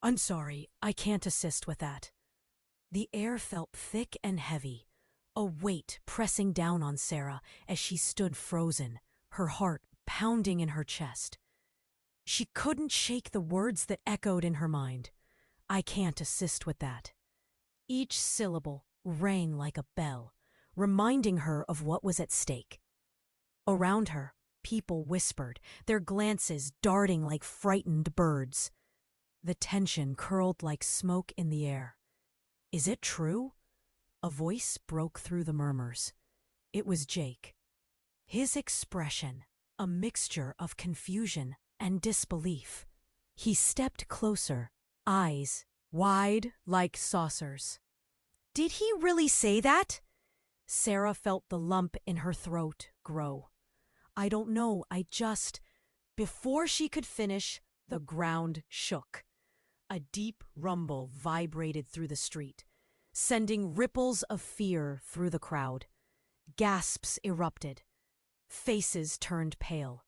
I'm sorry, I can't assist with that. The air felt thick and heavy, a weight pressing down on Sarah as she stood frozen, her heart pounding in her chest. She couldn't shake the words that echoed in her mind. I can't assist with that. Each syllable rang like a bell, reminding her of what was at stake. Around her, people whispered, their glances darting like frightened birds. The tension curled like smoke in the air. Is it true? A voice broke through the murmurs. It was Jake. His expression, a mixture of confusion and disbelief. He stepped closer, eyes wide like saucers. Did he really say that? Sarah felt the lump in her throat grow. I don't know, Before she could finish, the ground shook. A deep rumble vibrated through the street, sending ripples of fear through the crowd. Gasps erupted. Faces turned pale.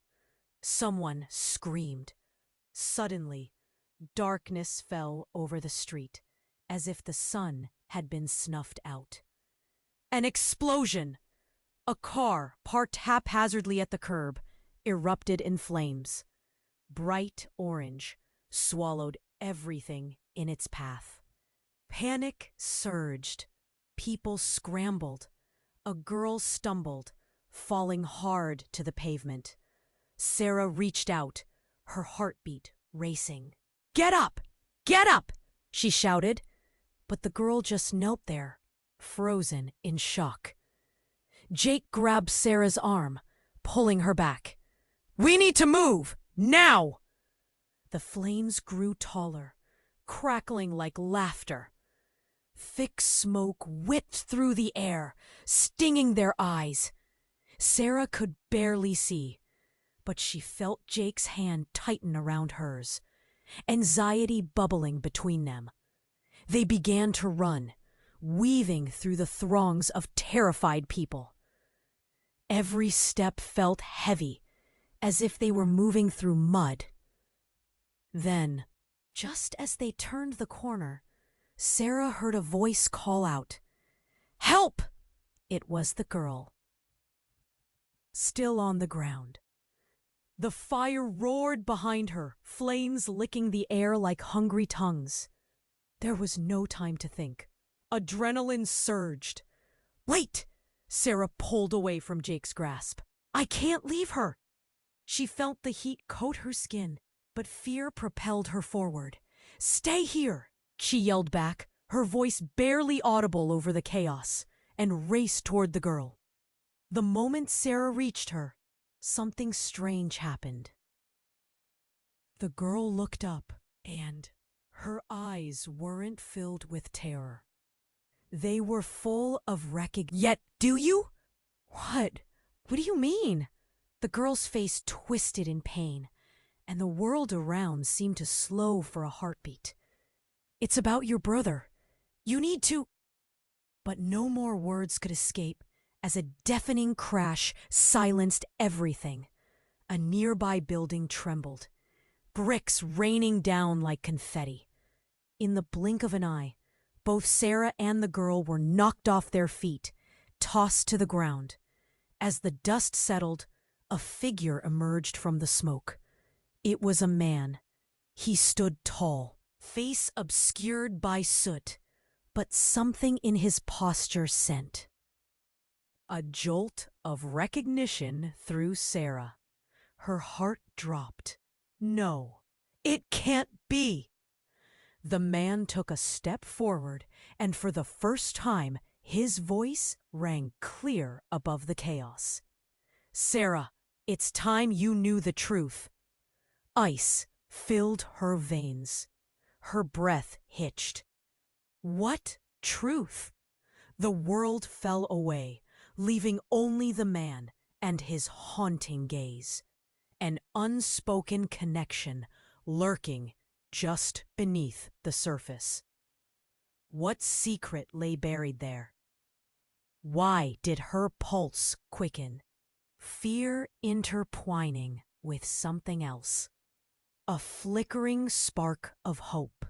Someone screamed. Suddenly, darkness fell over the street, as if the sun had been snuffed out. An explosion! A car, parked haphazardly at the curb, erupted in flames. Bright orange swallowed everything in its path. Panic surged. People scrambled. A girl stumbled, falling hard to the pavement. Sarah reached out, her heartbeat racing. Get up! Get up! She shouted. But the girl just knelt there, frozen in shock. Jake grabbed Sarah's arm, pulling her back. We need to move! Now! The flames grew taller, crackling like laughter. Thick smoke whipped through the air, stinging their eyes. Sarah could barely see, but she felt Jake's hand tighten around hers, anxiety bubbling between them. They began to run, weaving through the throngs of terrified people. Every step felt heavy, as if they were moving through mud. Then, just as they turned the corner, Sarah heard a voice call out, "Help!" It was the girl. Still on the ground. The fire roared behind her, flames licking the air like hungry tongues. There was no time to think. Adrenaline surged. Wait! Sarah pulled away from Jake's grasp. I can't leave her! She felt the heat coat her skin, but fear propelled her forward. Stay here! She yelled back, her voice barely audible over the chaos, and raced toward the girl. The moment Sarah reached her, something strange happened. The girl looked up, and her eyes weren't filled with terror. They were full of recognition. Yet, do you? What? What do you mean? The girl's face twisted in pain, and the world around seemed to slow for a heartbeat. It's about your brother. You need to... But no more words could escape as a deafening crash silenced everything. A nearby building trembled, bricks raining down like confetti. In the blink of an eye, both Sarah and the girl were knocked off their feet, tossed to the ground. As the dust settled, a figure emerged from the smoke. It was a man. He stood tall, face obscured by soot, but something in his posture sent a jolt of recognition through Sarah. Her heart dropped. No, it can't be! The man took a step forward, and for the first time, his voice rang clear above the chaos. Sarah, it's time you knew the truth. Ice filled her veins. Her breath hitched. What truth? The world fell away, leaving only the man and his haunting gaze. An unspoken connection lurking just beneath the surface. What secret lay buried there? Why did her pulse quicken? Fear intertwining with something else. A flickering spark of hope.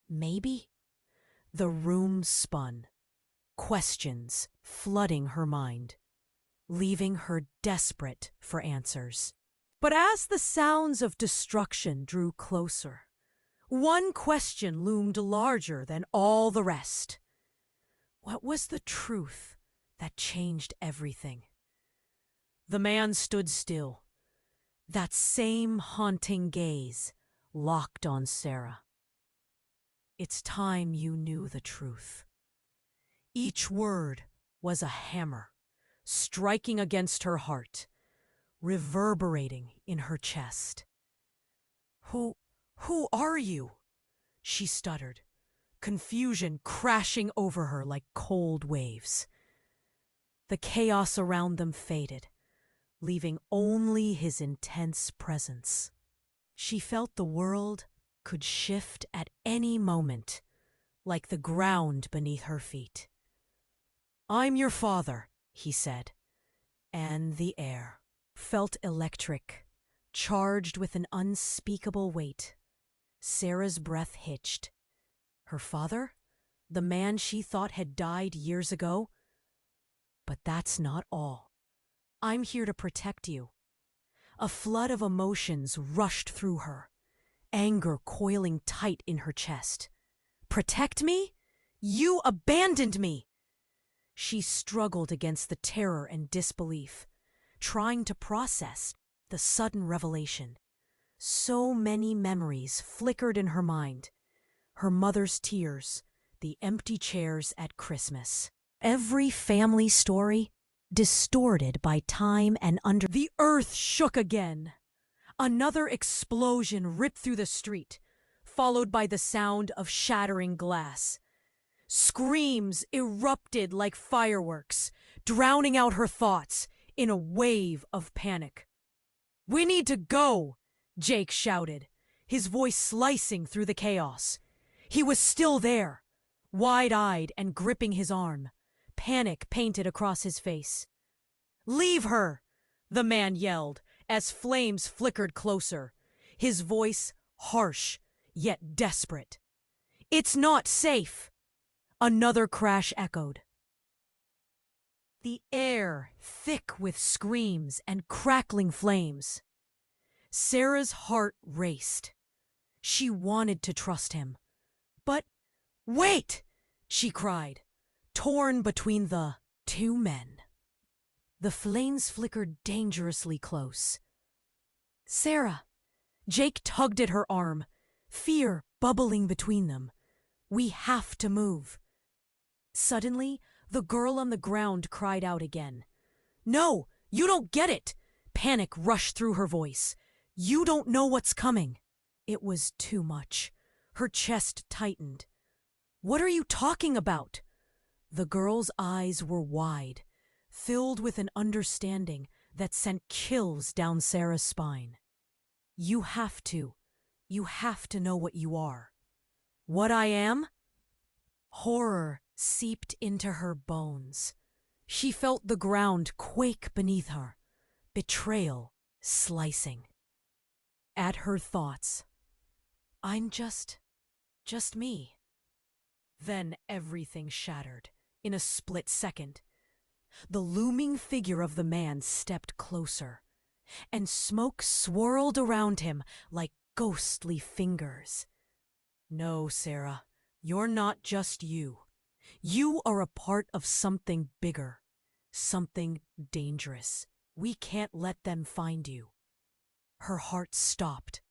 Maybe? The room spun, questions flooding her mind, leaving her desperate for answers. But as the sounds of destruction drew closer, one question loomed larger than all the rest. What was the truth that changed everything? The man stood still, that same haunting gaze locked on Sarah. It's time you knew the truth. Each word was a hammer, striking against her heart, reverberating in her chest. Who are you? She stuttered, confusion crashing over her like cold waves. The chaos around them faded, leaving only his intense presence. She felt the world could shift at any moment, like the ground beneath her feet. "I'm your father," he said, and the air felt electric, charged with an unspeakable weight. Sarah's breath hitched. Her father? The man she thought had died years ago? But that's not all. "I'm here to protect you." A flood of emotions rushed through her, anger coiling tight in her chest. "Protect me? You abandoned me!" She struggled against the terror and disbelief, trying to process the sudden revelation. So many memories flickered in her mind. Her mother's tears, the empty chairs at Christmas. Every family story distorted by time and under. The earth shook again. Another explosion ripped through the street, followed by the sound of shattering glass. Screams erupted like fireworks, drowning out her thoughts in a wave of panic. "We need to go!" Jake shouted, his voice slicing through the chaos. He was still there, wide-eyed and gripping his arm, panic painted across his face. "Leave her!" the man yelled as flames flickered closer, his voice harsh yet desperate. "It's not safe!" Another crash echoed. The air thick with screams and crackling flames. Sarah's heart raced. She wanted to trust him. But wait! She cried, torn between the two men. The flames flickered dangerously close. "Sarah!" Jake tugged at her arm, fear bubbling between them. "We have to move." Suddenly, the girl on the ground cried out again. "No, you don't get it!" Panic rushed through her voice. "You don't know what's coming." It was too much. Her chest tightened. "What are you talking about?" The girl's eyes were wide, filled with an understanding that sent chills down Sarah's spine. You have to know what you are." "What I am?" Horror seeped into her bones. She felt the ground quake beneath her, betrayal slicing at her thoughts. "I'm just me." Then everything shattered in a split second. The looming figure of the man stepped closer, and smoke swirled around him like ghostly fingers. "No, Sarah, you're not just you. You are a part of something bigger, something dangerous. We can't let them find you." Her heart stopped.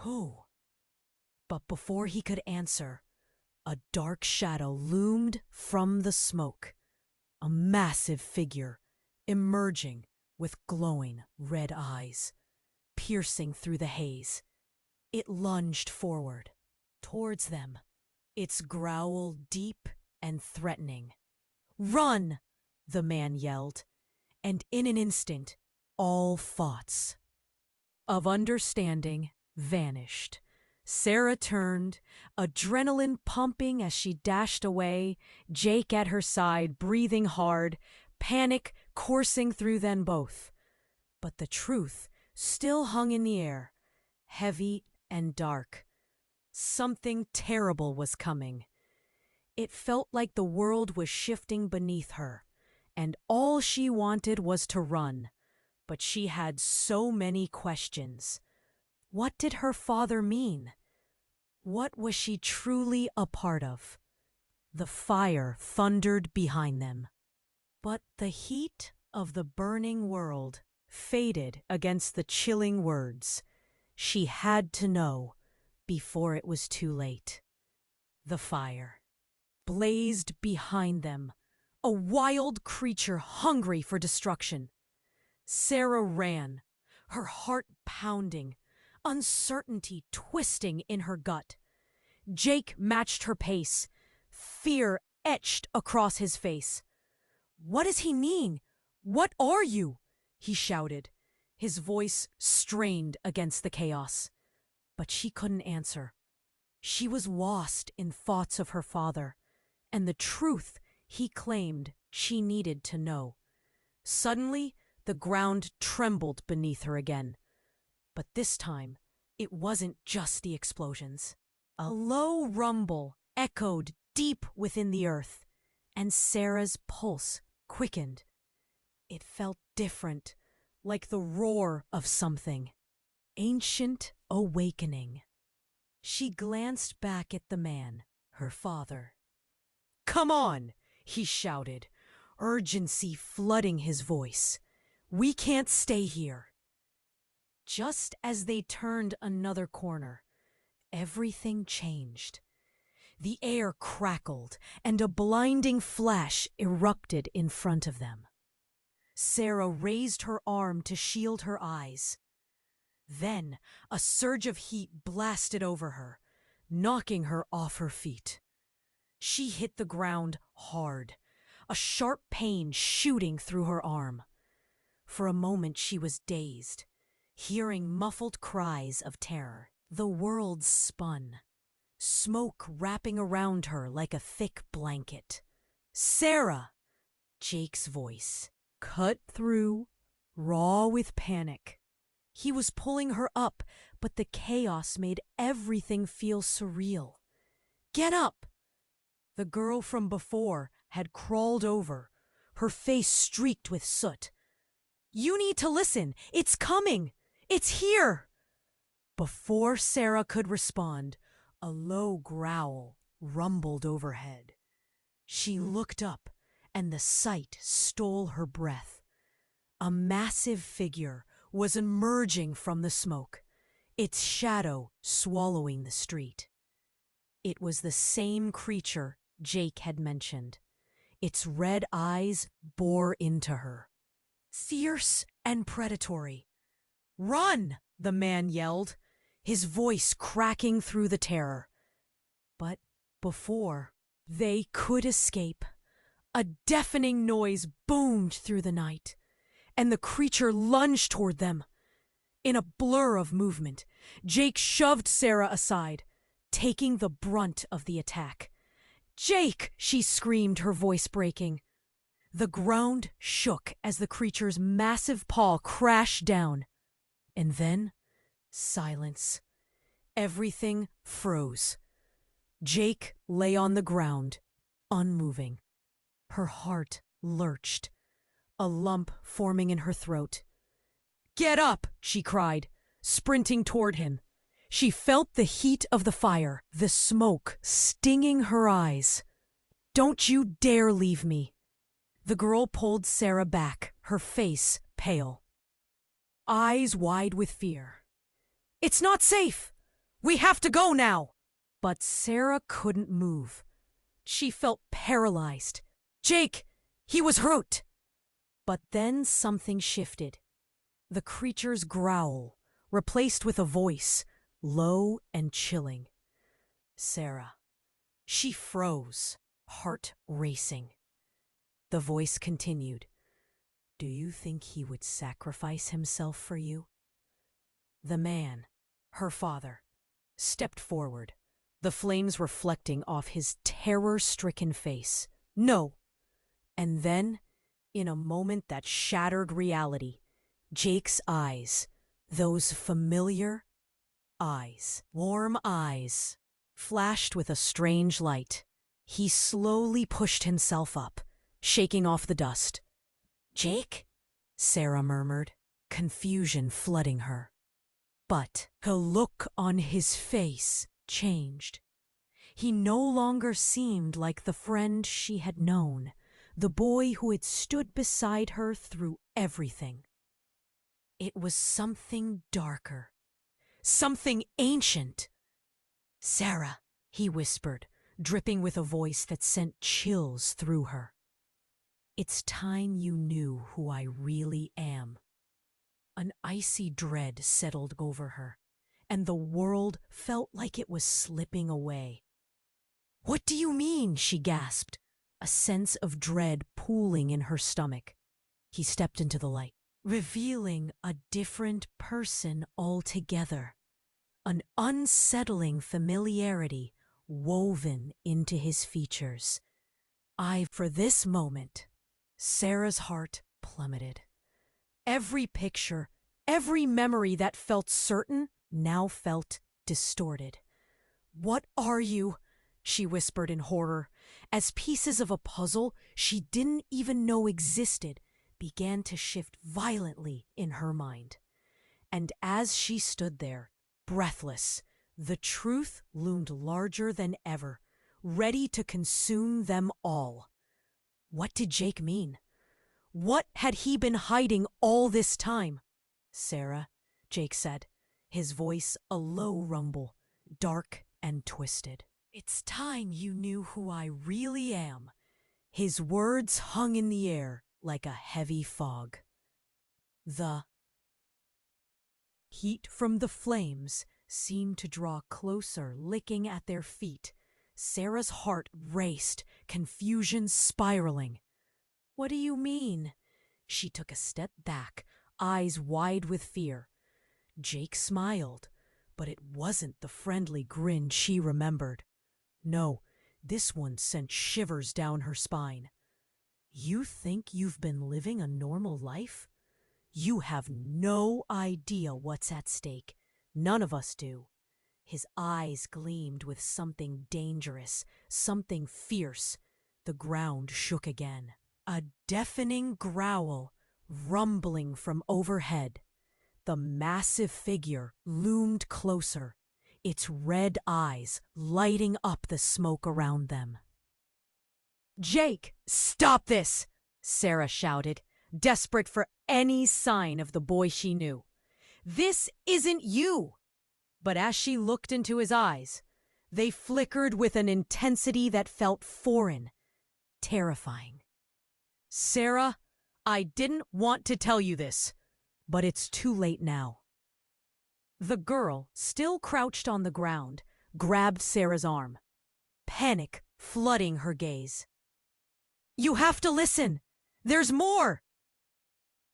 Who? But before he could answer, a dark shadow loomed from the smoke, a massive figure emerging with glowing red eyes, piercing through the haze. It lunged forward, towards them, its growl deep and threatening. "Run!" the man yelled, and in an instant, all thoughts of understanding vanished. Sarah turned, adrenaline pumping as she dashed away, Jake at her side, breathing hard, panic coursing through them both. But the truth still hung in the air, heavy and dark. Something terrible was coming. It felt like the world was shifting beneath her, and all she wanted was to run. But she had so many questions. What did her father mean? What was she truly a part of? The fire thundered behind them. But the heat of the burning world faded against the chilling words. She had to know before it was too late. The fire blazed behind them, a wild creature hungry for destruction. Sarah ran, her heart pounding, uncertainty twisting in her gut. Jake matched her pace, fear etched across his face. "What does he mean? What are you?" he shouted, his voice strained against the chaos. But she couldn't answer. She was lost in thoughts of her father, and the truth he claimed she needed to know. Suddenly, the ground trembled beneath her again. But this time, it wasn't just the explosions. A low rumble echoed deep within the earth, and Sarah's pulse quickened. It felt different, like the roar of something. Ancient awakening. She glanced back at the man, her father. "Come on!" he shouted, urgency flooding his voice. "We can't stay here." Just as they turned another corner, everything changed. The air crackled, and a blinding flash erupted in front of them. Sarah raised her arm to shield her eyes. Then a surge of heat blasted over her, knocking her off her feet. She hit the ground hard, a sharp pain shooting through her arm. For a moment she was dazed, hearing muffled cries of terror. The world spun, smoke wrapping around her like a thick blanket. "Sarah!" Jake's voice, cut through, raw with panic. He was pulling her up, but the chaos made everything feel surreal. "Get up!" The girl from before had crawled over, her face streaked with soot. "You need to listen! It's coming! It's here!" Before Sarah could respond, a low growl rumbled overhead. She looked up, and the sight stole her breath. A massive figure was emerging from the smoke, its shadow swallowing the street. It was the same creature Jake had mentioned. Its red eyes bore into her, fierce and predatory. "Run!" the man yelled, his voice cracking through the terror. But before they could escape, a deafening noise boomed through the night, and the creature lunged toward them. In a blur of movement, Jake shoved Sarah aside, taking the brunt of the attack. "Jake!" she screamed, her voice breaking. The ground shook as the creature's massive paw crashed down. And then, silence. Everything froze. Jake lay on the ground, unmoving. Her heart lurched, a lump forming in her throat. "Get up!" she cried, sprinting toward him. She felt the heat of the fire, the smoke stinging her eyes. "Don't you dare leave me!" The girl pulled Sarah back, her face pale, eyes wide with fear. "It's not safe! We have to go now!" But Sarah couldn't move. She felt paralyzed. "Jake, he was hurt!" But then something shifted. The creature's growl, replaced with a voice, low and chilling. "Sarah." She froze, heart racing. The voice continued. "Do you think he would sacrifice himself for you?" The man, her father, stepped forward, the flames reflecting off his terror-stricken face. "No." And then, in a moment that shattered reality, Jake's eyes, those familiar eyes, warm eyes, flashed with a strange light. He slowly pushed himself up, shaking off the dust. "Jake?" Sarah murmured, confusion flooding her. But the look on his face changed. He no longer seemed like the friend she had known, the boy who had stood beside her through everything. It was something darker, something ancient. "Sarah," he whispered, dripping with a voice that sent chills through her. "It's time you knew who I really am." An icy dread settled over her, and the world felt like it was slipping away. "What do you mean?" she gasped, a sense of dread pooling in her stomach. He stepped into the light, revealing a different person altogether, an unsettling familiarity woven into his features. For this moment, Sarah's heart plummeted. Every picture, every memory that felt certain now felt distorted. "What are you?" she whispered in horror, as pieces of a puzzle she didn't even know existed began to shift violently in her mind. And as she stood there, breathless, the truth loomed larger than ever, ready to consume them all. What did Jake mean? What had he been hiding all this time? "Sarah," Jake said, his voice a low rumble, dark and twisted. "It's time you knew who I really am." His words hung in the air like a heavy fog. The heat from the flames seemed to draw closer, licking at their feet. Sarah's heart raced, confusion spiraling. "What do you mean?" She took a step back, eyes wide with fear. Jake smiled, but it wasn't the friendly grin she remembered. No, this one sent shivers down her spine. "You think you've been living a normal life? You have no idea what's at stake. None of us do." His eyes gleamed with something dangerous, something fierce. The ground shook again. A deafening growl rumbling from overhead. The massive figure loomed closer, its red eyes lighting up the smoke around them. "Jake, stop this!" Sarah shouted, desperate for any sign of the boy she knew. "This isn't you!" But as she looked into his eyes, they flickered with an intensity that felt foreign, terrifying. "Sarah, I didn't want to tell you this, but it's too late now." The girl, still crouched on the ground, grabbed Sarah's arm, panic flooding her gaze. "You have to listen! There's more!"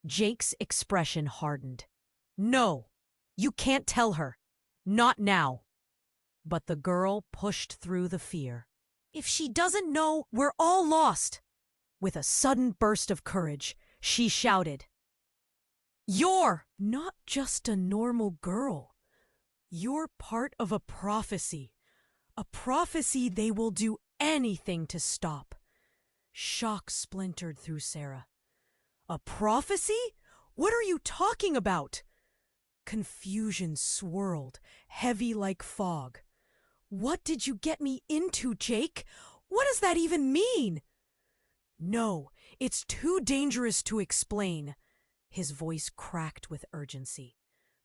Jake's expression hardened. "No, you can't tell her. Not now." But the girl pushed through the fear. "If she doesn't know, we're all lost." With a sudden burst of courage, she shouted, "You're not just a normal girl. You're part of a prophecy they will do anything to stop." Shock splintered through Sarah. "A prophecy? What are you talking about?" Confusion swirled, heavy like fog. "What did you get me into, Jake? What does that even mean?" "No, it's too dangerous to explain." His voice cracked with urgency.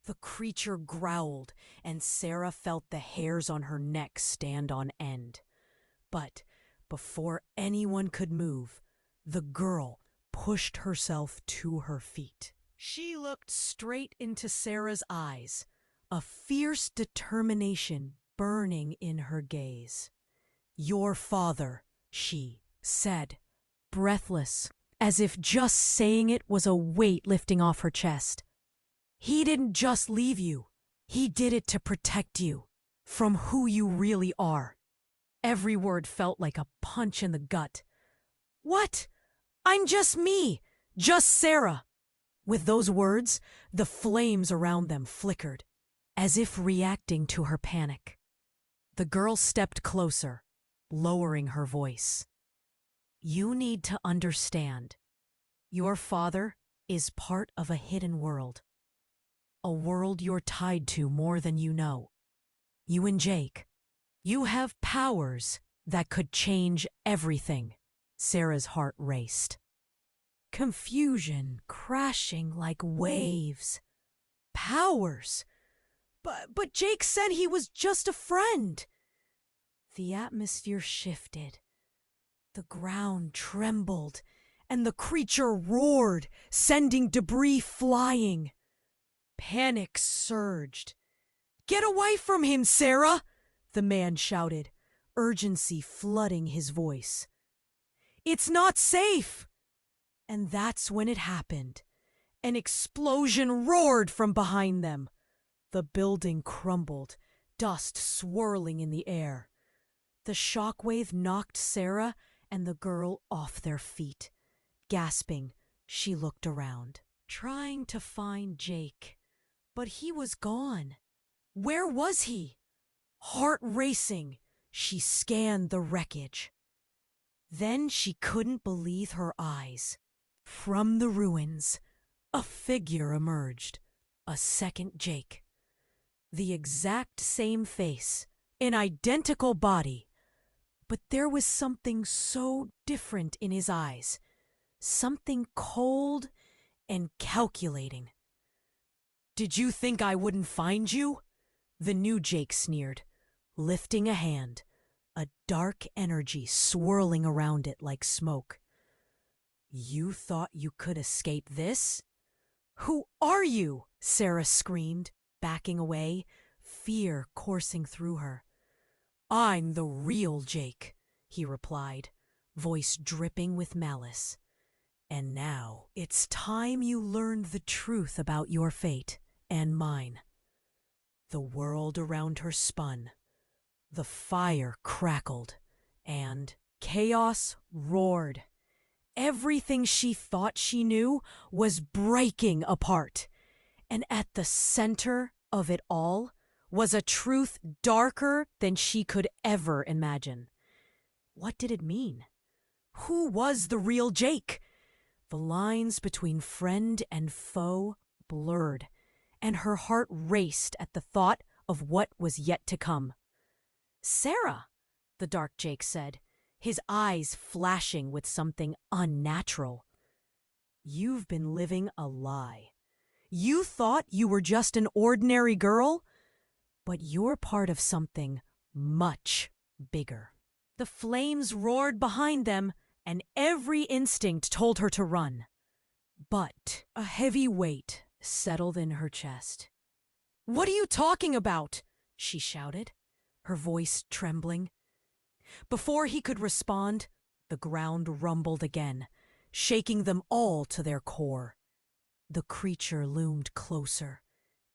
The creature growled, and Sarah felt the hairs on her neck stand on end. But before anyone could move, the girl pushed herself to her feet. She looked straight into Sarah's eyes, a fierce determination burning in her gaze. "Your father," she said, breathless, as if just saying it was a weight lifting off her chest. "He didn't just leave you. He did it to protect you from who you really are." Every word felt like a punch in the gut. "What? I'm just me, just Sarah." With those words, the flames around them flickered, as if reacting to her panic. The girl stepped closer, lowering her voice. You need to understand. Your father is part of a hidden world. A world you're tied to more than you know. You and Jake, you have powers that could change everything. Sarah's heart raced. Confusion crashing like waves. Powers? But Jake said he was just a friend. The atmosphere shifted. The ground trembled, and the creature roared, sending debris flying. Panic surged. Get away from him, Sarah! The man shouted, urgency flooding his voice. It's not safe! And that's when it happened. An explosion roared from behind them. The building crumbled, dust swirling in the air. The shockwave knocked Sarah and the girl off their feet. Gasping, she looked around, trying to find Jake. But he was gone. Where was he? Heart racing, she scanned the wreckage. Then she couldn't believe her eyes. From the ruins, a figure emerged. A second Jake. The exact same face, an identical body. But there was something so different in his eyes. Something cold and calculating. Did you think I wouldn't find you? The new Jake sneered, lifting a hand, a dark energy swirling around it like smoke. You thought you could escape this? Who are you? Sarah screamed, backing away, fear coursing through her. I'm the real Jake, he replied, voice dripping with malice. And now it's time you learned the truth about your fate and mine. The world around her spun. The fire crackled, and chaos roared. Everything she thought she knew was breaking apart. And at the center of it all was a truth darker than she could ever imagine. What did it mean? Who was the real Jake? The lines between friend and foe blurred, and her heart raced at the thought of what was yet to come. Sarah, the dark Jake said, his eyes flashing with something unnatural. You've been living a lie. You thought you were just an ordinary girl, but you're part of something much bigger. The flames roared behind them, and every instinct told her to run. But a heavy weight settled in her chest. What are you talking about? She shouted, her voice trembling. Before he could respond, the ground rumbled again, shaking them all to their core. The creature loomed closer,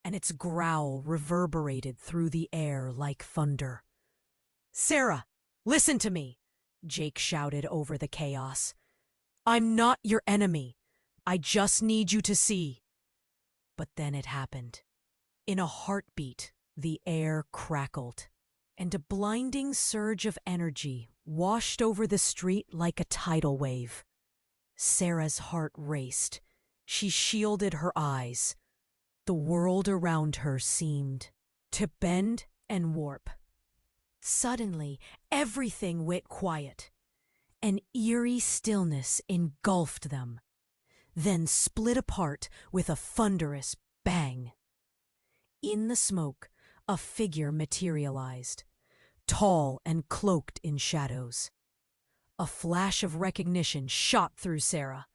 and its growl reverberated through the air like thunder. Sarah, listen to me, Jake shouted over the chaos. I'm not your enemy. I just need you to see. But then it happened. In a heartbeat, the air crackled, and a blinding surge of energy washed over the street like a tidal wave. Sarah's heart raced. She shielded her eyes. The world around her seemed to bend and warp. Suddenly, everything went quiet. An eerie stillness engulfed them, then split apart with a thunderous bang. In the smoke, a figure materialized, tall and cloaked in shadows. A flash of recognition shot through Sarah,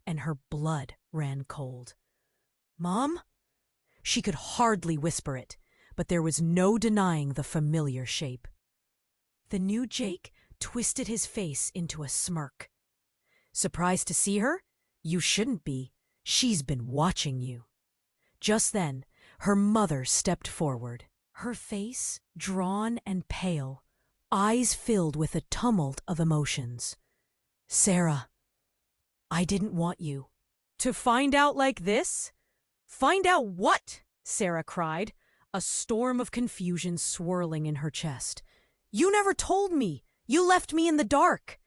and her blood ran cold. Mom? She could hardly whisper it, but there was no denying the familiar shape. The new Jake twisted his face into a smirk. Surprised to see her? You shouldn't be. She's been watching you. Just then, her mother stepped forward, her face drawn and pale, eyes filled with a tumult of emotions. Sarah, I didn't want you. To find out like this? Find out what? Sarah cried, a storm of confusion swirling in her chest. You never told me. You left me in the dark.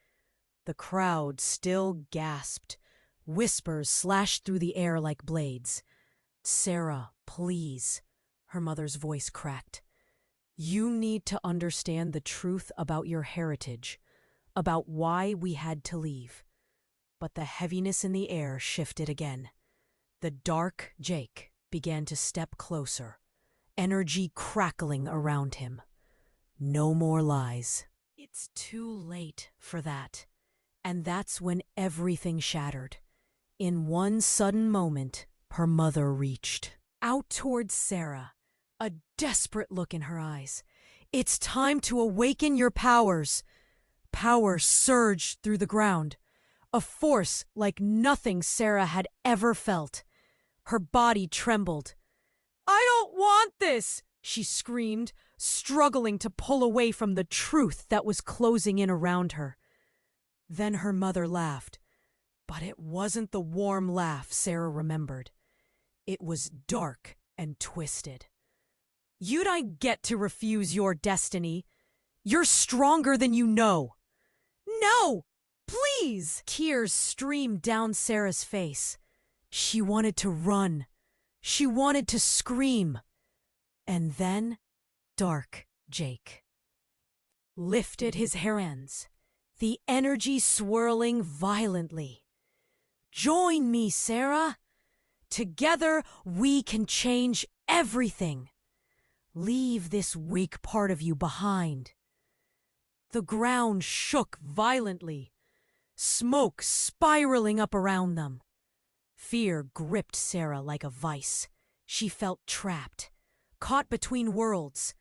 The crowd still gasped. Whispers slashed through the air like blades. Sarah, please. Her mother's voice cracked. You need to understand the truth about your heritage, about why we had to leave. But the heaviness in the air shifted again. The dark Jake began to step closer, energy crackling around him. No more lies. It's too late for that. And that's when everything shattered. In one sudden moment, her mother reached out towards Sarah, a desperate look in her eyes. It's time to awaken your powers. Power surged through the ground, a force like nothing Sarah had ever felt. Her body trembled. I don't want this, she screamed, struggling to pull away from the truth that was closing in around her. Then her mother laughed, but it wasn't the warm laugh Sarah remembered. It was dark and twisted. You don't get to refuse your destiny. You're stronger than you know. No! Please! Tears streamed down Sarah's face. She wanted to run. She wanted to scream. And then, Dark Jake lifted his hands, the energy swirling violently. Join me, Sarah. Together we can change everything. Leave this weak part of you behind. The ground shook violently, smoke spiraling up around them. Fear gripped Sarah like a vice. She felt trapped, caught between worlds,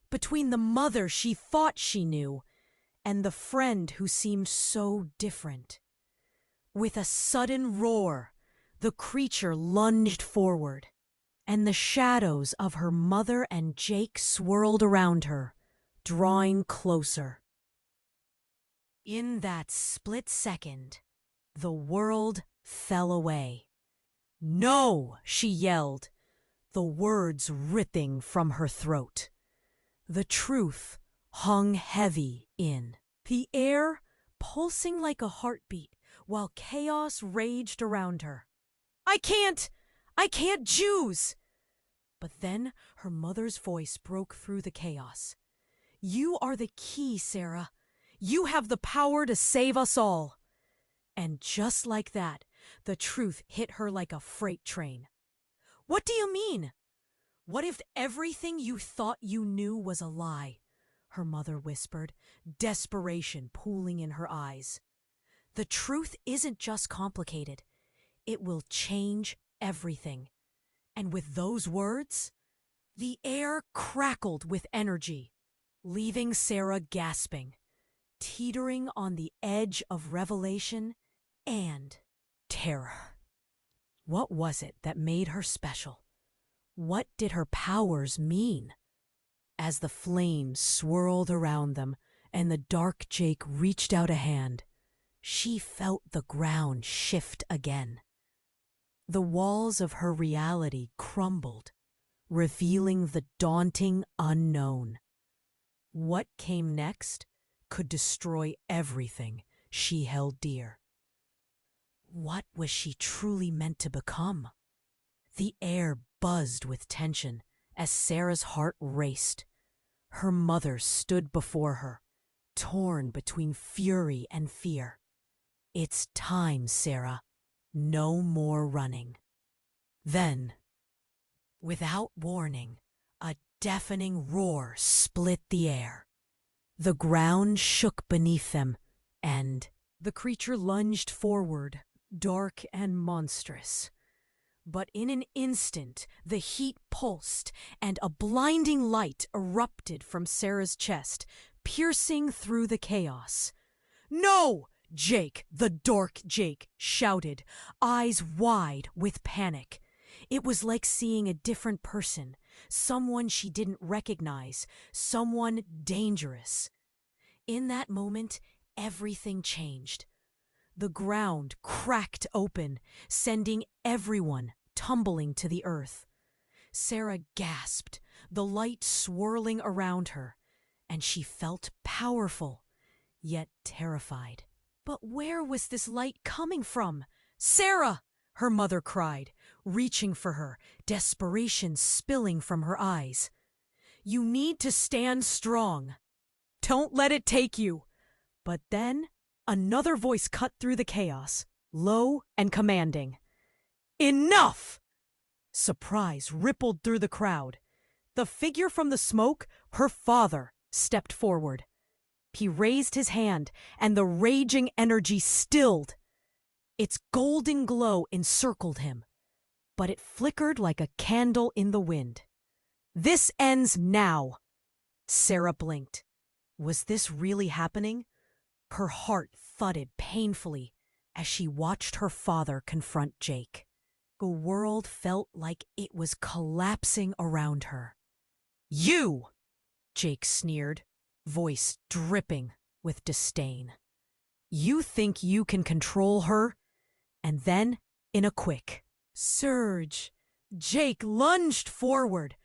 between the mother she thought she knew and the friend who seemed so different. With a sudden roar, the creature lunged forward, and the shadows of her mother and Jake swirled around her, drawing closer. In that split second, the world fell away. No, she yelled, the words ripping from her throat. The truth hung heavy in the air, pulsing like a heartbeat, while chaos raged around her. I can't choose! But then her mother's voice broke through the chaos. You are the key, Sarah. You have the power to save us all. And just like that, the truth hit her like a freight train. What do you mean? What if everything you thought you knew was a lie? Her mother whispered, desperation pooling in her eyes. The truth isn't just complicated. It will change everything. And with those words, the air crackled with energy, leaving Sarah gasping, teetering on the edge of revelation and terror. What was it that made her special? What did her powers mean? As the flames swirled around them and the dark Jake reached out a hand, she felt the ground shift again. The walls of her reality crumbled, revealing the daunting unknown. What came next could destroy everything she held dear. What was she truly meant to become? The air buzzed with tension as Sarah's heart raced. Her mother stood before her, torn between fury and fear. It's time, Sarah. No more running. Then, without warning, a deafening roar split the air. The ground shook beneath them, and the creature lunged forward, dark and monstrous. But in an instant, the heat pulsed, and a blinding light erupted from Sarah's chest, piercing through the chaos. No! Jake, the Dark Jake, shouted, eyes wide with panic. It was like seeing a different person, someone she didn't recognize, someone dangerous. In that moment, everything changed. The ground cracked open, sending everyone tumbling to the earth. Sarah gasped, the light swirling around her, and she felt powerful, yet terrified. But where was this light coming from? Sarah! Her mother cried, reaching for her, desperation spilling from her eyes. You need to stand strong. Don't let it take you. But then another voice cut through the chaos, low and commanding. Enough! Surprise rippled through the crowd. The figure from the smoke, her father, stepped forward. He raised his hand, and the raging energy stilled. Its golden glow encircled him, but it flickered like a candle in the wind. This ends now. Sarah blinked. Was this really happening? Her heart thudded painfully as she watched her father confront Jake. The world felt like it was collapsing around her. You! Jake sneered, voice dripping with disdain. You think you can control her? And then, in a quick surge, Jake lunged forward.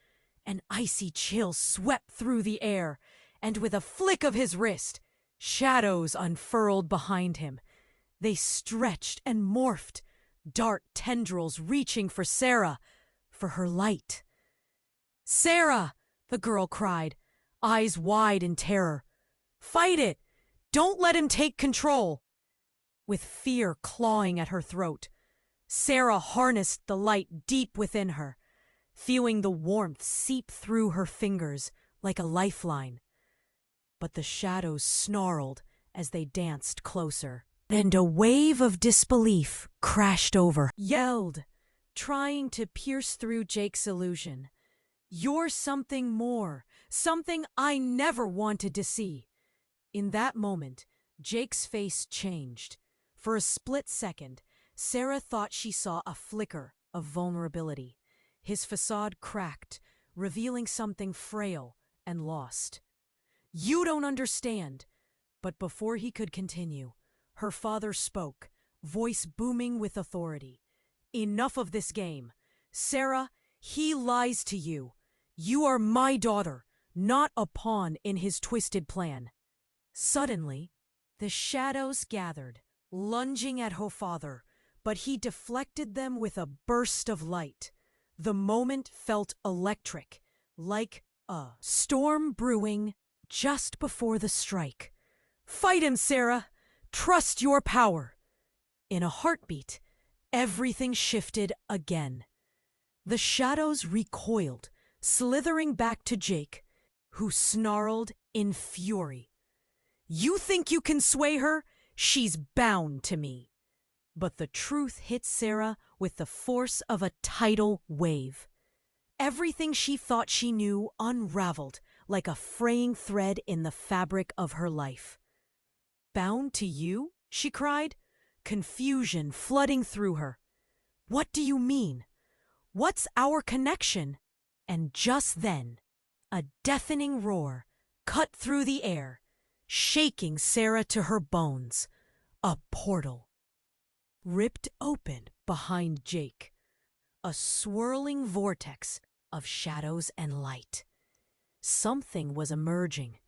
An icy chill swept through the air, and with a flick of his wrist, shadows unfurled behind him. They stretched and morphed, dark tendrils reaching for Sarah, for her light. Sarah! The girl cried, eyes wide in terror. Fight it! Don't let him take control! With fear clawing at her throat, Sarah harnessed the light deep within her, feeling the warmth seep through her fingers like a lifeline. But the shadows snarled as they danced closer, and a wave of disbelief crashed over, yelled, trying to pierce through Jake's illusion. You're something more, something I never wanted to see. In that moment, Jake's face changed. For a split second, Sarah thought she saw a flicker of vulnerability. His facade cracked, revealing something frail and lost. You don't understand. But before he could continue, her father spoke, voice booming with authority. Enough of this game. Sarah, he lies to you. You are my daughter, not a pawn in his twisted plan. Suddenly, the shadows gathered, lunging at her father, but he deflected them with a burst of light. The moment felt electric, like a storm brewing just before the strike. Fight him, Sarah! Trust your power! In a heartbeat, everything shifted again. The shadows recoiled, slithering back to Jake, who snarled in fury. You think you can sway her? She's bound to me. But the truth hit Sarah with the force of a tidal wave. Everything she thought she knew unraveled like a fraying thread in the fabric of her life. Bound to you? She cried, confusion flooding through her. What do you mean? What's our connection? And just then, a deafening roar cut through the air, shaking Sarah to her bones. A portal ripped open behind Jake, a swirling vortex of shadows and light. Something was emerging,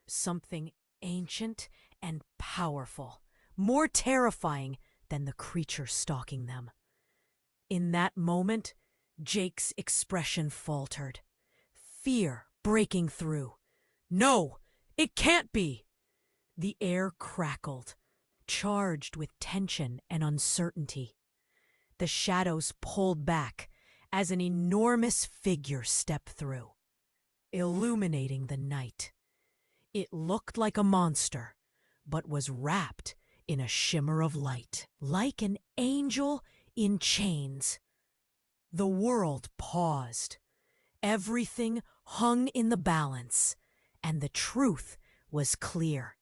something ancient and powerful, more terrifying than the creature stalking them. In that moment, Jake's expression faltered, fear breaking through. No, it can't be! The air crackled, charged with tension and uncertainty. The shadows pulled back as an enormous figure stepped through, illuminating the night. It looked like a monster, but was wrapped in a shimmer of light, like an angel in chains. The world paused. Everything hung in the balance, and the truth was clear.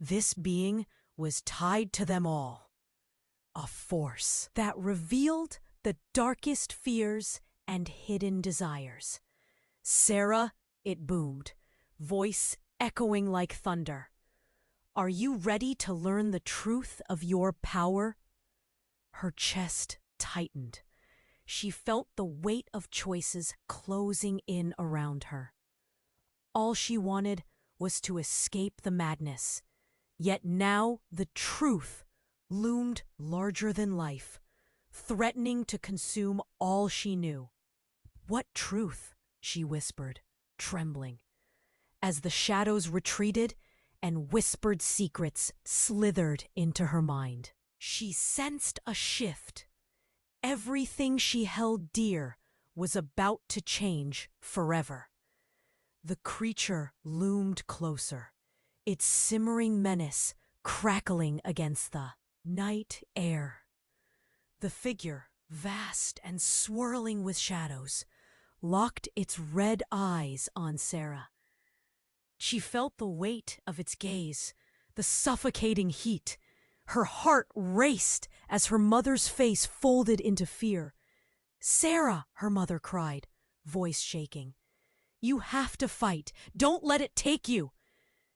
This being was tied to them all. A force that revealed the darkest fears and hidden desires. Sarah, it boomed, voice echoing like thunder. Are you ready to learn the truth of your power? Her chest tightened. She felt the weight of choices closing in around her. All she wanted was to escape the madness. Yet now the truth loomed larger than life, threatening to consume all she knew. "What truth?" she whispered, trembling, as the shadows retreated and whispered secrets slithered into her mind. She sensed a shift. Everything she held dear was about to change forever. The creature loomed closer, its simmering menace crackling against the night air. The figure, vast and swirling with shadows, locked its red eyes on Sarah. She felt the weight of its gaze, the suffocating heat. Her heart raced as her mother's face folded into fear. "Sarah," her mother cried, voice shaking. "You have to fight. Don't let it take you."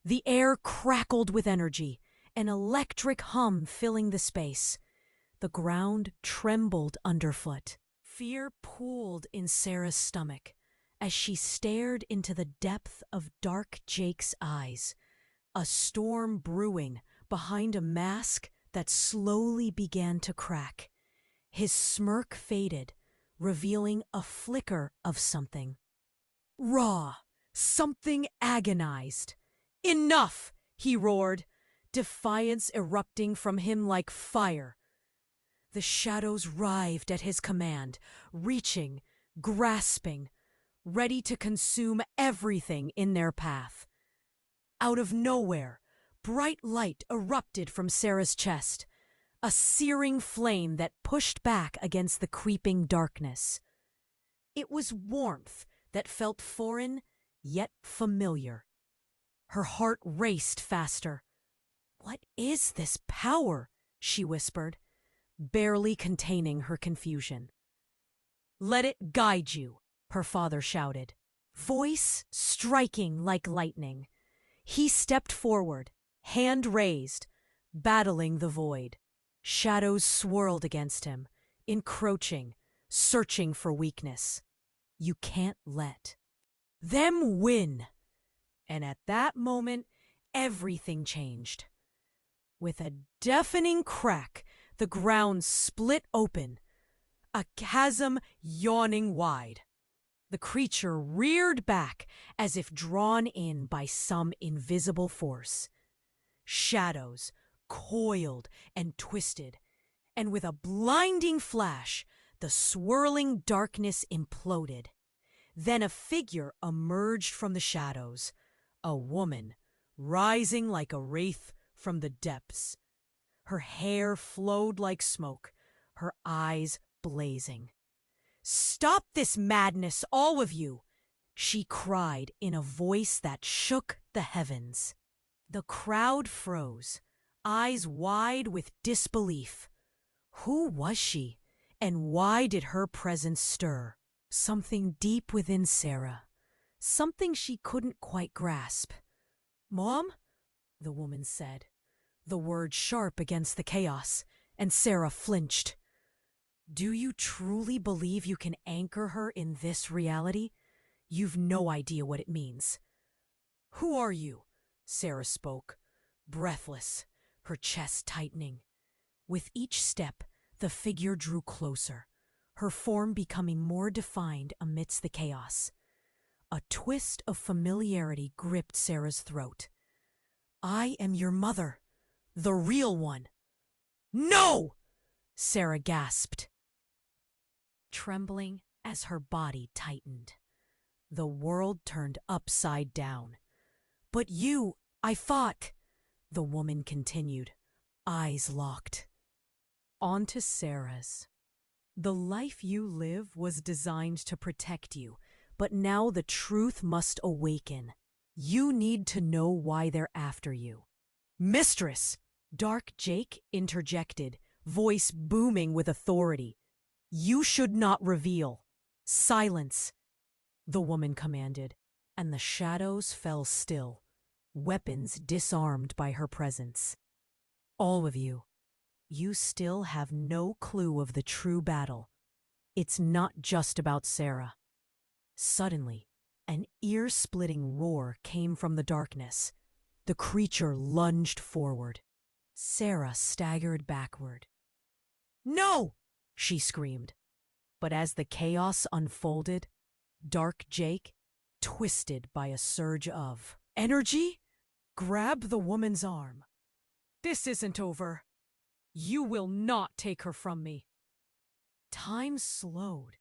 The air crackled with energy, an electric hum filling the space. The ground trembled underfoot. Fear pooled in Sarah's stomach as she stared into the depth of Dark Jake's eyes, a storm brewing behind a mask that slowly began to crack. His smirk faded, revealing a flicker of something. Raw, something agonized. "Enough!" he roared, defiance erupting from him like fire. The shadows writhed at his command, reaching, grasping, ready to consume everything in their path. Out of nowhere, bright light erupted from Sarah's chest, a searing flame that pushed back against the creeping darkness. It was warmth that felt foreign, yet familiar. Her heart raced faster. "What is this power?" she whispered, barely containing her confusion. "Let it guide you," her father shouted, voice striking like lightning. He stepped forward, hand raised, battling the void. Shadows swirled against him, encroaching, searching for weakness. "You can't let them win." And at that moment, everything changed. With a deafening crack, the ground split open, a chasm yawning wide. The creature reared back as if drawn in by some invisible force. Shadows coiled and twisted, and with a blinding flash, the swirling darkness imploded. Then a figure emerged from the shadows, a woman rising like a wraith from the depths. Her hair flowed like smoke, her eyes blazing. "Stop this madness, all of you!" she cried in a voice that shook the heavens. The crowd froze, eyes wide with disbelief. Who was she, and why did her presence stir? Something deep within Sarah, something she couldn't quite grasp. "Mom?" the woman said, the word sharp against the chaos, and Sarah flinched. "Do you truly believe you can anchor her in this reality? You've no idea what it means." "Who are you?" Sarah spoke, breathless, her chest tightening. With each step, the figure drew closer, her form becoming more defined amidst the chaos. A twist of familiarity gripped Sarah's throat. "I am your mother, the real one." "No!" Sarah gasped, trembling as her body tightened. The world turned upside down. "But you, I thought," the woman continued, eyes locked. On to Sarah's. "The life you live was designed to protect you, but now the truth must awaken. You need to know why they're after you." "Mistress!" Dark Jake interjected, voice booming with authority. "You should not reveal." "Silence," the woman commanded, and the shadows fell still, weapons disarmed by her presence. "All of you, you still have no clue of the true battle. It's not just about Sarah." Suddenly, An ear-splitting roar came from the darkness. The creature lunged forward. Sarah staggered backward. "No!" she screamed. But as the chaos unfolded, Dark Jake, twisted by a surge of energy, grabbed the woman's arm. "This isn't over. You will not take her from me." Time slowed.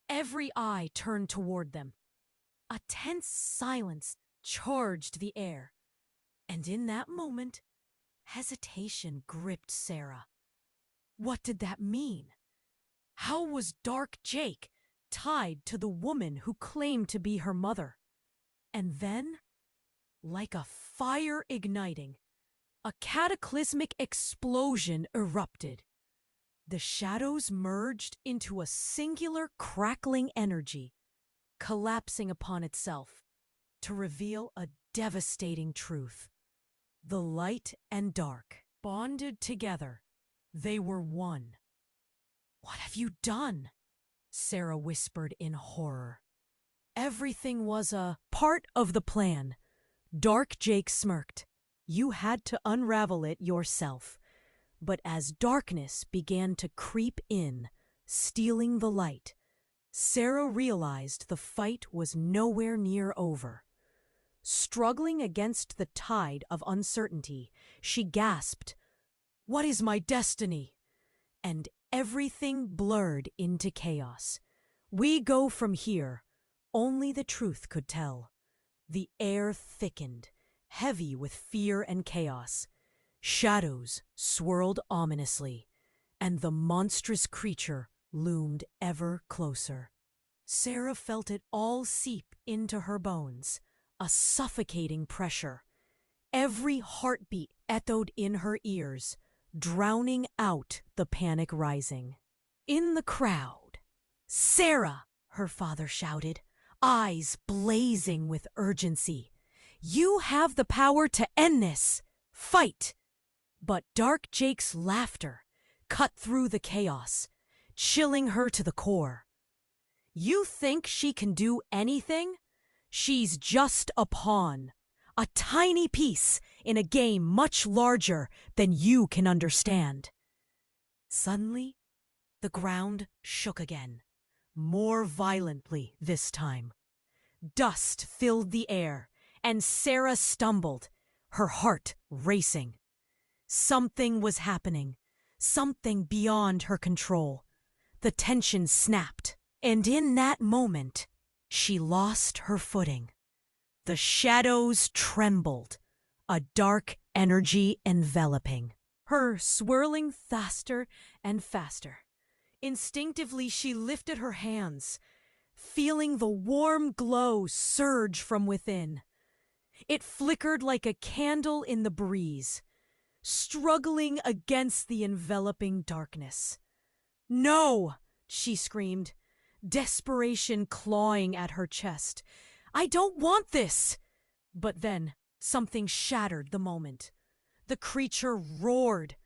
Every eye turned toward them. A tense silence charged the air. And in that moment, hesitation gripped Sarah. What did that mean? How was Dark Jake tied to the woman who claimed to be her mother? And then, like a fire igniting, a cataclysmic explosion erupted. The shadows merged into a singular crackling energy, collapsing upon itself to reveal a devastating truth. The light and dark, bonded together, they were one. "What have you done?" Sarah whispered in horror. "Everything was a part of the plan." Dark Jake smirked. "You had to unravel it yourself." But as darkness began to creep in, stealing the light, Sarah realized the fight was nowhere near over. Struggling against the tide of uncertainty, she gasped, "What is my destiny?" And everything blurred into chaos. "We go from here," only the truth could tell. The air thickened, heavy with fear and chaos. Shadows swirled ominously, and the monstrous creature loomed ever closer. Sarah felt it all seep into her bones, a suffocating pressure. Every heartbeat echoed in her ears, drowning out the panic rising. In the crowd, "Sarah!" her father shouted, eyes blazing with urgency. "You have the power to end this! Fight!" But Dark Jake's laughter cut through the chaos, chilling her to the core. "You think she can do anything? She's just a pawn, a tiny piece in a game much larger than you can understand." Suddenly, the ground shook again, more violently this time. Dust filled the air, and Sarah stumbled, her heart racing. Something was happening, something beyond her control. The tension snapped, and in that moment, she lost her footing. The shadows trembled, a dark energy enveloping her, swirling faster and faster. Instinctively, she lifted her hands, feeling the warm glow surge from within. It flickered like a candle in the breeze, struggling against the enveloping darkness. "No!" she screamed, desperation clawing at her chest. "I don't want this!" But then something shattered the moment. The creature roared,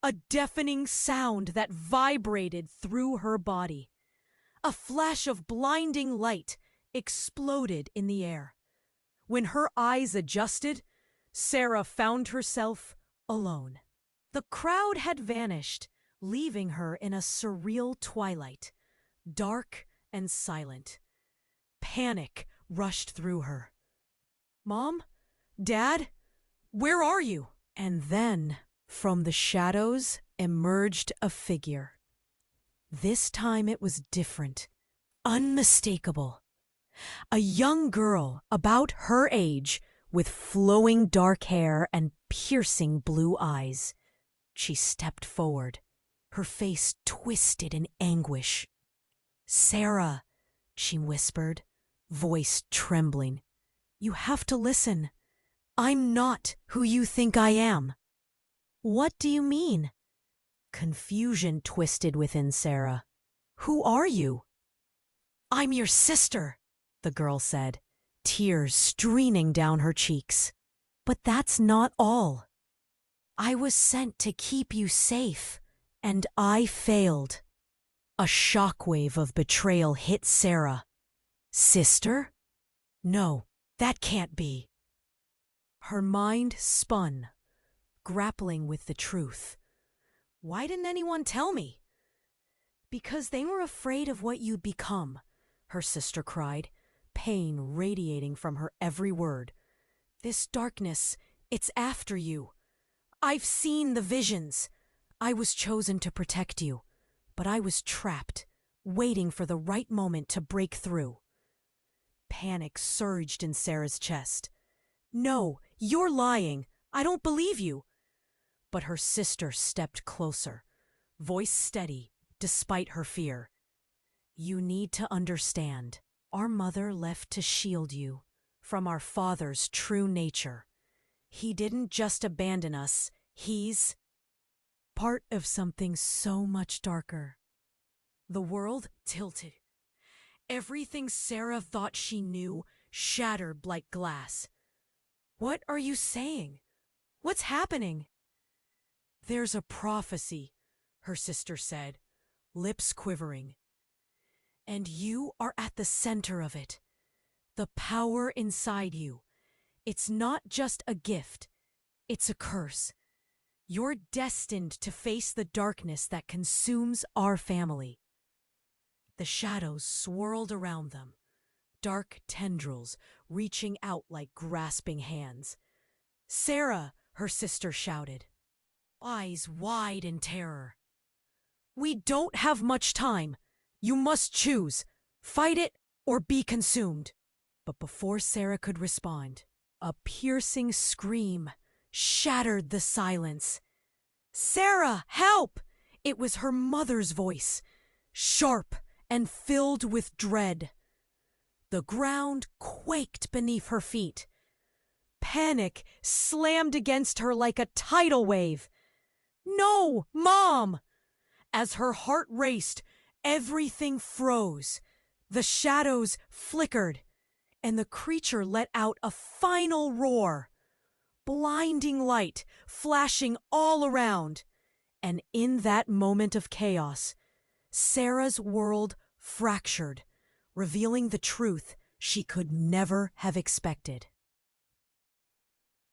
a deafening sound that vibrated through her body. A flash of blinding light exploded in the air. When her eyes adjusted, Sarah found herself alone. The crowd had vanished, leaving her in a surreal twilight, dark and silent. Panic rushed through her. "Mom? Dad? Where are you?" And then, from the shadows emerged a figure. This time it was different, unmistakable. A young girl about her age, with flowing dark hair and piercing blue eyes. She stepped forward, her face twisted in anguish. "Sarah," she whispered, voice trembling, "you have to listen. I'm not who you think I am." "What do you mean?" Confusion twisted within Sarah. "Who are you?" "I'm your sister," the girl said, tears streaming down her cheeks. "But that's not all. I was sent to keep you safe, and I failed." A shockwave of betrayal hit Sarah. "Sister? No, that can't be. Her mind spun, grappling with the truth. Why didn't anyone tell me? Because they were afraid of what you'd become, her sister cried, pain radiating from her every word. This darkness, it's after you. I've seen the visions. I was chosen to protect you, but I was trapped, waiting for the right moment to break through. Panic surged in Sarah's chest. No, you're lying. I don't believe you. But her sister stepped closer, voice steady despite her fear. You need to understand. Our mother left to shield you from our father's true nature. He didn't just abandon us. He's part of something so much darker. The world tilted. Everything Sarah thought she knew shattered like glass. What are you saying? What's happening? There's a prophecy, her sister said, lips quivering. And you are at the center of it. The power inside you. It's not just a gift. It's a curse. You're destined to face the darkness that consumes our family. The shadows swirled around them, dark tendrils reaching out like grasping hands. Sarah, her sister shouted, eyes wide in terror. We don't have much time. You must choose. Fight it or be consumed. But before Sarah could respond, a piercing scream shattered the silence. Sarah, help! It was her mother's voice, sharp and filled with dread. The ground quaked beneath her feet. Panic slammed against her like a tidal wave. No, Mom! As her heart raced, everything froze. The shadows flickered, and the creature let out a final roar. Blinding light flashing all around. And in that moment of chaos, Sarah's world fractured, revealing the truth she could never have expected.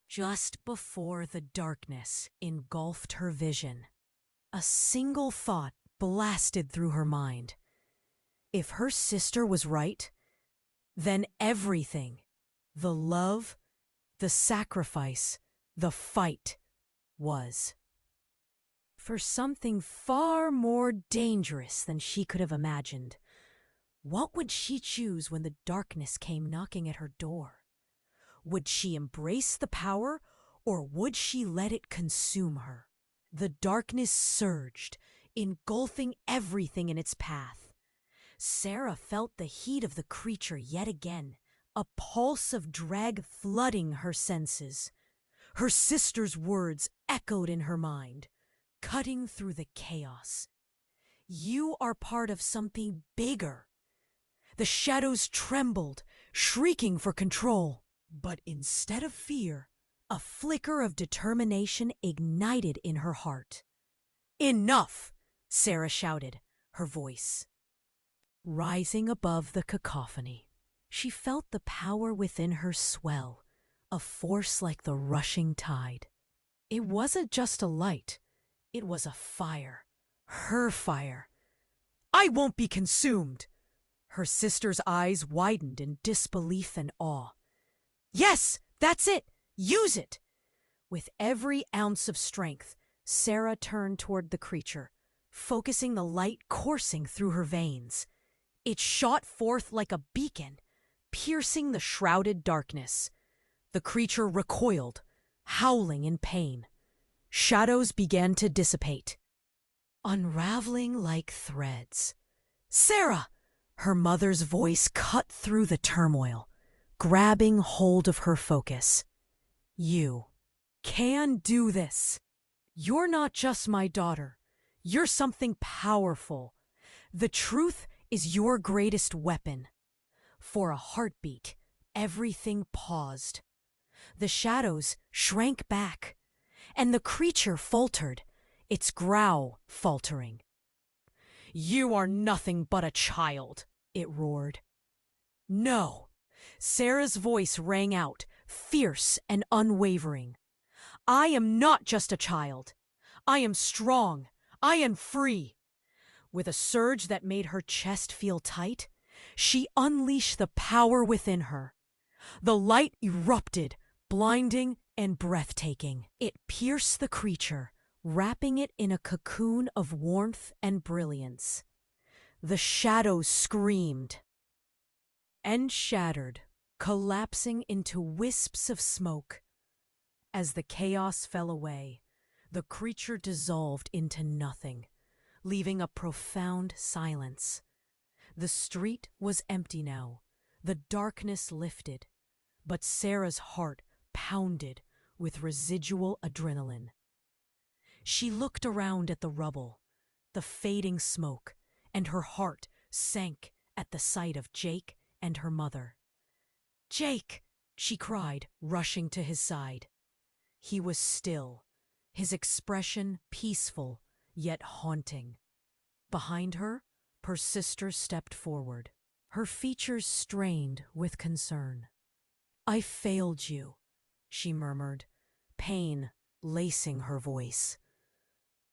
Just before the darkness engulfed her vision, a single thought blasted through her mind. If her sister was right, then everything, the love, the sacrifice, the fight, was. For something far more dangerous than she could have imagined. What would she choose when the darkness came knocking at her door? Would she embrace the power, or would she let it consume her? The darkness surged, engulfing everything in its path. Sarah felt the heat of the creature yet again, a pulse of dread flooding her senses. Her sister's words echoed in her mind, cutting through the chaos. You are part of something bigger. The shadows trembled, shrieking for control. But instead of fear, a flicker of determination ignited in her heart. Enough! Sarah shouted, her voice rising above the cacophony. She felt the power within her swell, a force like the rushing tide. It wasn't just a light, it was a fire. Her fire. I won't be consumed! Her sister's eyes widened in disbelief and awe. Yes, that's it! Use it! With every ounce of strength, Sarah turned toward the creature, focusing the light coursing through her veins. It shot forth like a beacon, piercing the shrouded darkness. The creature recoiled, howling in pain. Shadows began to dissipate, unraveling like threads. Sarah! Her mother's voice cut through the turmoil, grabbing hold of her focus. You can do this. You're not just my daughter. You're something powerful. The truth is your greatest weapon. For a heartbeat, everything paused. The shadows shrank back, and the creature faltered, its growl faltering. You are nothing but a child, it roared. No, Sarah's voice rang out, fierce and unwavering. I am not just a child. I am strong. I am free. With a surge that made her chest feel tight, she unleashed the power within her. The light erupted, blinding and breathtaking. It pierced the creature, wrapping it in a cocoon of warmth and brilliance. The shadows screamed and shattered, collapsing into wisps of smoke. As the chaos fell away, the creature dissolved into nothing, leaving a profound silence. The street was empty now, the darkness lifted, but Sarah's heart pounded with residual adrenaline. She looked around at the rubble, the fading smoke, and her heart sank at the sight of Jake and her mother. "Jake!" she cried, rushing to his side. He was still, his expression peaceful yet haunting. Behind her, her sister stepped forward, her features strained with concern. "I failed you," she murmured, pain lacing her voice.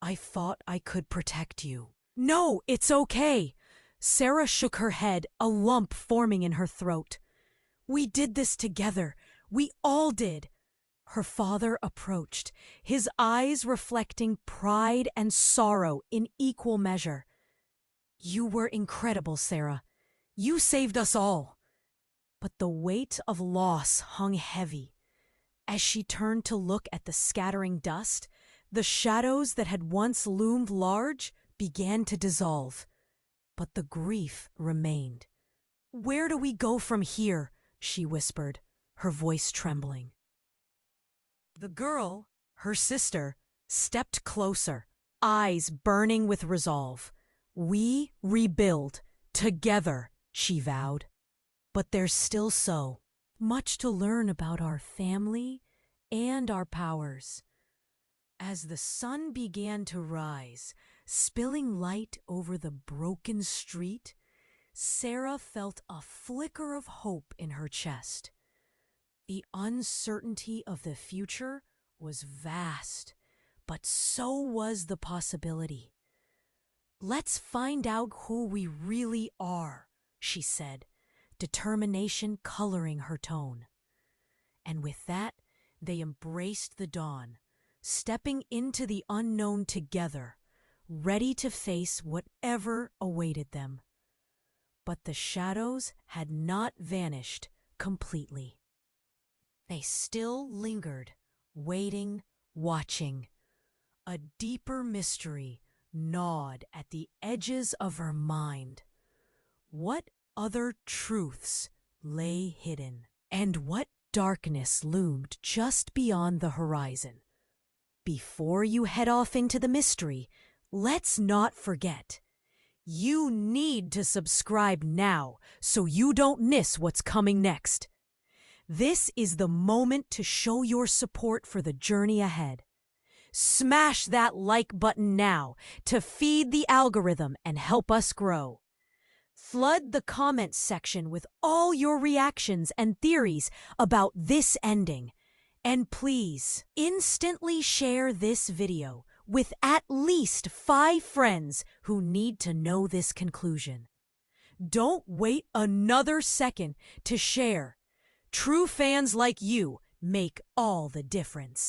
"I thought I could protect you." "No, it's okay." Sarah shook her head, a lump forming in her throat. "We did this together. We all did." Her father approached, his eyes reflecting pride and sorrow in equal measure. "You were incredible, Sarah. You saved us all." But the weight of loss hung heavy. As she turned to look at the scattering dust, the shadows that had once loomed large began to dissolve. But the grief remained. "Where do we go from here?" she whispered, her voice trembling. The girl, her sister, stepped closer, eyes burning with resolve. "We rebuild, together," she vowed. "But there's still so much to learn about our family and our powers." As the sun began to rise, spilling light over the broken street, Sarah felt a flicker of hope in her chest. The uncertainty of the future was vast, but so was the possibility. "Let's find out who we really are," she said, determination coloring her tone. And with that, they embraced the dawn, stepping into the unknown together, ready to face whatever awaited them. But the shadows had not vanished completely. They still lingered, waiting, watching. A deeper mystery gnawed at the edges of her mind. What other truths lay hidden? And what darkness loomed just beyond the horizon? Before you head off into the mystery, let's not forget. You need to subscribe now so you don't miss what's coming next. This is the moment to show your support for the journey ahead. Smash that like button now to feed the algorithm and help us grow. Flood the comments section with all your reactions and theories about this ending. And please, instantly share this video with at least 5 friends who need to know this conclusion. Don't wait another second to share. True fans like you make all the difference.